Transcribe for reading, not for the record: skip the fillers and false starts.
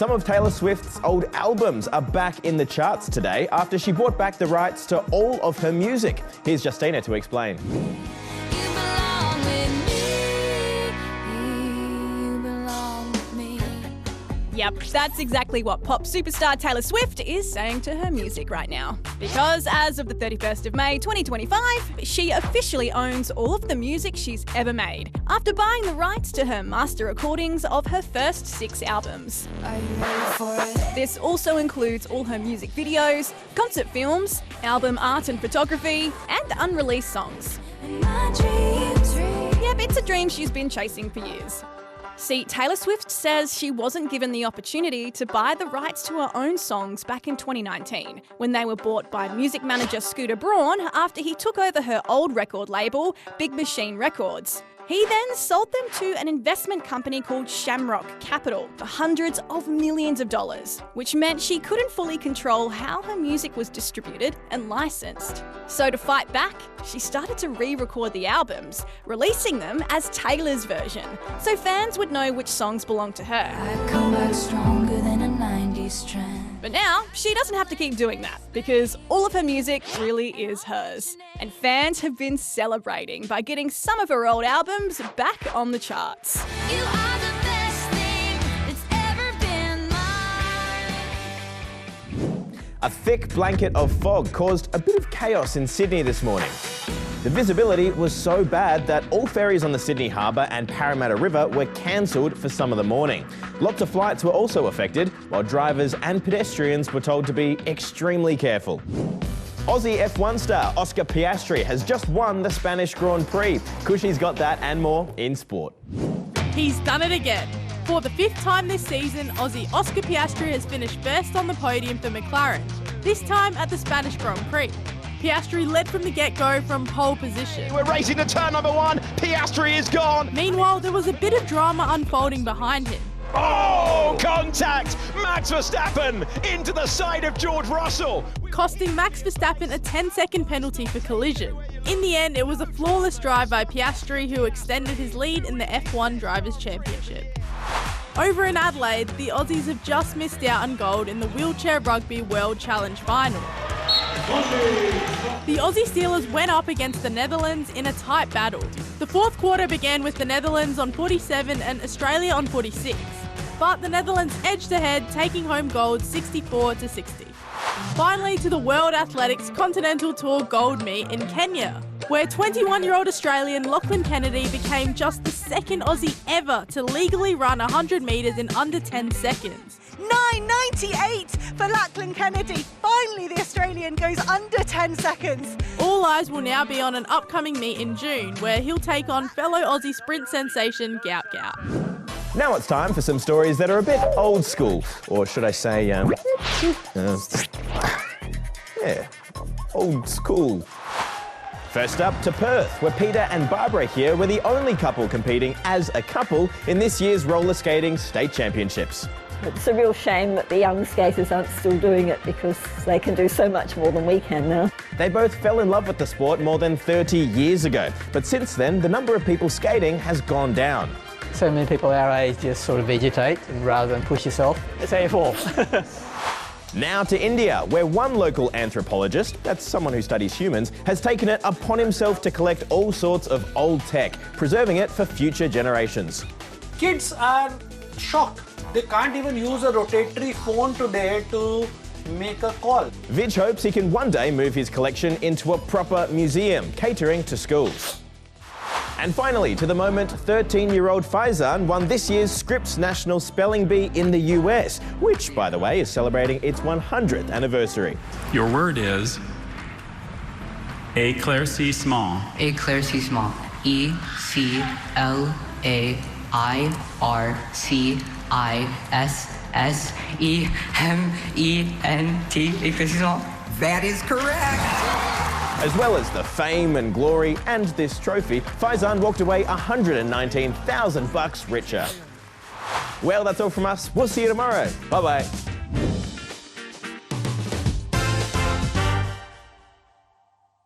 Some of Taylor Swift's old albums are back in the charts today after she bought back the rights to all of her music. Here's Justina to explain. Yep, that's exactly what pop superstar Taylor Swift is saying to her music right now. Because as of the 31st of May 2025, she officially owns all of the music she's ever made, after buying the rights to her master recordings of her first 6 albums. Are you ready for it? This also includes all her music videos, concert films, album art and photography, and unreleased songs. Yep, it's a dream she's been chasing for years. See, Taylor Swift says she wasn't given the opportunity to buy the rights to her own songs back in 2019, when they were bought by music manager Scooter Braun after he took over her old record label, Big Machine Records. He then sold them to an investment company called Shamrock Capital for hundreds of millions of dollars, which meant she couldn't fully control how her music was distributed and licensed. So to fight back, she started to re-record the albums, releasing them as Taylor's version, so fans would know which songs belonged to her. I come back stronger than a 90s trend. But now, she doesn't have to keep doing that, because all of her music really is hers. And fans have been celebrating by getting some of her old albums back on the charts. You are the best thing that's ever been mine. A thick blanket of fog caused a bit of chaos in Sydney this morning. The visibility was so bad that all ferries on the Sydney Harbour and Parramatta River were cancelled for some of the morning. Lots of flights were also affected, while drivers and pedestrians were told to be extremely careful. Aussie F1 star Oscar Piastri has just won the Spanish Grand Prix. Cushy's got that and more in sport. He's done it again. For the 5th time this season, Aussie Oscar Piastri has finished first on the podium for McLaren, this time at the Spanish Grand Prix. Piastri led from the get-go from pole position. We're racing to turn number 1. Piastri is gone. Meanwhile, there was a bit of drama unfolding behind him. Oh, contact! Max Verstappen into the side of George Russell. Costing Max Verstappen a 10-second penalty for collision. In the end, it was a flawless drive by Piastri, who extended his lead in the F1 Drivers' Championship. Over in Adelaide, the Aussies have just missed out on gold in the Wheelchair Rugby World Challenge Final. The Aussie Steelers went up against the Netherlands in a tight battle. The 4th quarter began with the Netherlands on 47 and Australia on 46. But the Netherlands edged ahead, taking home gold 64-60. Finally, to the World Athletics Continental Tour gold meet in Kenya, where 21-year-old Australian Lachlan Kennedy became just the 2nd Aussie ever to legally run 100 metres in under 10 seconds. 9:98 for Lachlan Kennedy. Finally, the Australian goes under 10 seconds. All eyes will now be on an upcoming meet in June, where he'll take on fellow Aussie sprint sensation Gout Gout. Now it's time for some stories that are a bit old school, or should I say, old school. First up to Perth, where Peter and Barbara here were the only couple competing as a couple in this year's roller skating state championships. It's a real shame that the young skaters aren't still doing it, because they can do so much more than we can now. They both fell in love with the sport more than 30 years ago, but since then the number of people skating has gone down. So many people our age just sort of vegetate rather than push yourself. It's how you fall. Now to India, where one local anthropologist, that's someone who studies humans, has taken it upon himself to collect all sorts of old tech, preserving it for future generations. Kids are shocked. They can't even use a rotatory phone today to make a call. Vij hopes he can one day move his collection into a proper museum, catering to schools. And finally, to the moment, 13-year-old Faizan won this year's Scripps National Spelling Bee in the US, which, by the way, is celebrating its 100th anniversary. Your word is éclaircissement. Éclaircissement. E-C-L-A-I-R-C-I-S-S-E-M-E-N-T. Éclaircissement. That is correct. As well as the fame and glory and this trophy, Faizan walked away $119,000 richer. Well, that's all from us. We'll see you tomorrow. Bye-bye.